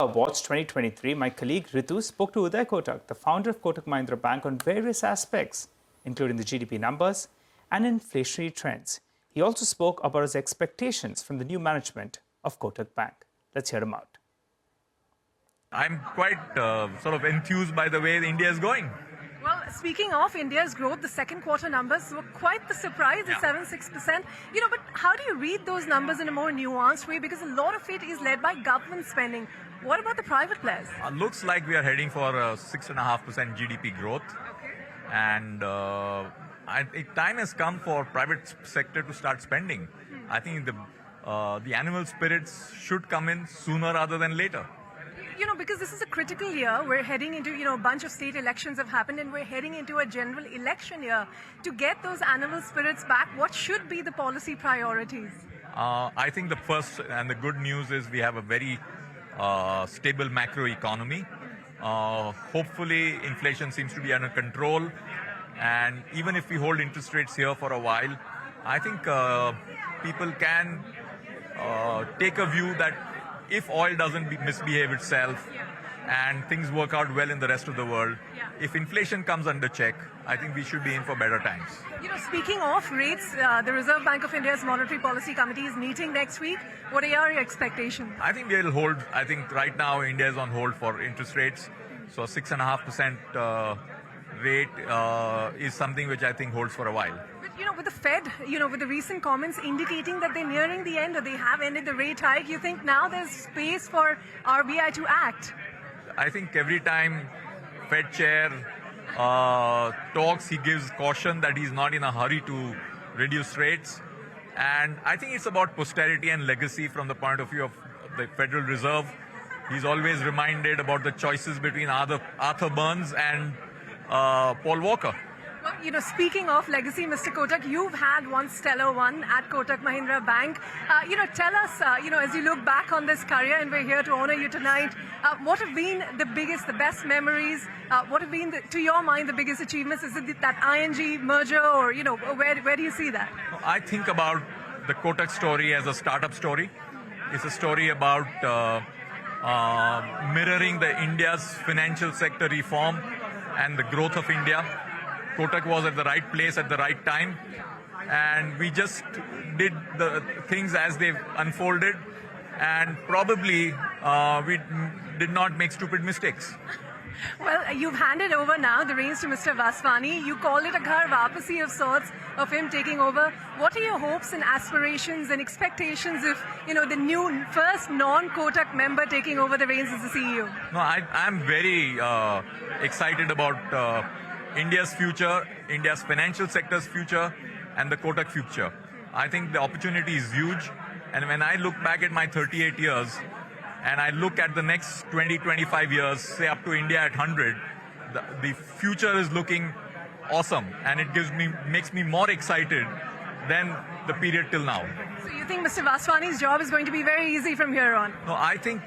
Awards 2023, my colleague Ritu spoke to Uday Kotak, the founder of Kotak Bank, on various aspects, including the GDP numbers and inflationary trends. He also spoke about his expectations from the new management of Kotak Bank. Let's hear him out. I'm quite sort of enthused by the way India is going. Well, speaking of India's growth, the second quarter numbers were quite the surprise at 7.6%. But how do you read those numbers in a more nuanced way? Because a lot of it is led by government spending. What about the private players? Looks like we are heading for a 6.5% GDP growth. Okay. And time has come for private sector to start spending. I think the animal spirits should come in sooner rather than later. Because this is a critical year. We're heading into, a bunch of state elections have happened and we're heading into a general election year. To get those animal spirits back, what should be the policy priorities? I think the first and the good news is we have a very stable macro economy. Hopefully, inflation seems to be under control. And even if we hold interest rates here for a while, I think people can take a view that if oil doesn't misbehave itself and things work out well in the rest of the world, if inflation comes under check, I think we should be in for better times. Speaking of rates, the Reserve Bank of India's Monetary Policy Committee is meeting next week. What are your expectations? I think we'll hold. I think right now India is on hold for interest rates. So 6.5% rate is something which I think holds for a while. But, with the Fed, with the recent comments indicating that they're nearing the end or they have ended the rate hike, you think now there's space for RBI to act? I think every time Fed chair talks, he gives caution that he's not in a hurry to reduce rates. And I think it's about posterity and legacy from the point of view of the Federal Reserve. He's always reminded about the choices between Arthur Burns and Paul Walker. Well, speaking of legacy, Mr. Kotak, you've had one stellar one at Kotak Mahindra Bank. Tell us, as you look back on this career, and we're here to honor you tonight, what have been the best memories? What have been, to your mind, the biggest achievements? Is it that ING merger, or, where do you see that? I think about the Kotak story as a startup story. It's a story about mirroring the India's financial sector reform and the growth of India. Kotak was at the right place at the right time, and we just did the things as they've unfolded, and probably we did not make stupid mistakes. Well, you've handed over now the reins to Mr. Vaswani. You call it a ghar wapasi of sorts of him taking over. What are your hopes and aspirations and expectations of, the new first non-Kotak member taking over the reins as the CEO? No, I'm very excited about India's future, India's financial sector's future, and the Kotak future. I think the opportunity is huge. And when I look back at my 38 years, and I look at the next 20-25 years, say up to India at 100, the future is looking awesome, and it makes me more excited than the period till now. So you think Mr. Vaswani's job is going to be very easy from here on? No, I think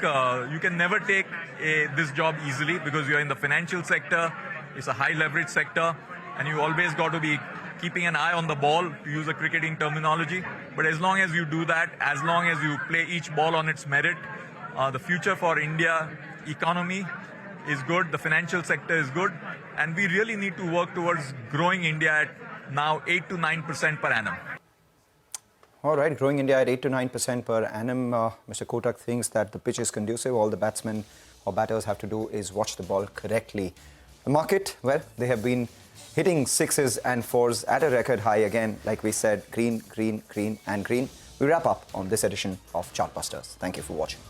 you can never take this job easily because you're in the financial sector. It's a high leverage sector, and you always got to be keeping an eye on the ball, to use a cricketing terminology. But as long as you do that, as long as you play each ball on its merit, the future for India economy is good, the financial sector is good, and we really need to work towards growing India at now 8 to 9% per annum. All right, growing India at 8 to 9% per annum. Mr. Kotak thinks that the pitch is conducive. All the batsmen or batters have to do is watch the ball correctly. The market, well, they have been hitting sixes and fours at a record high again. Like we said, green, green, green and green. We wrap up on this edition of Chartbusters. Thank you for watching.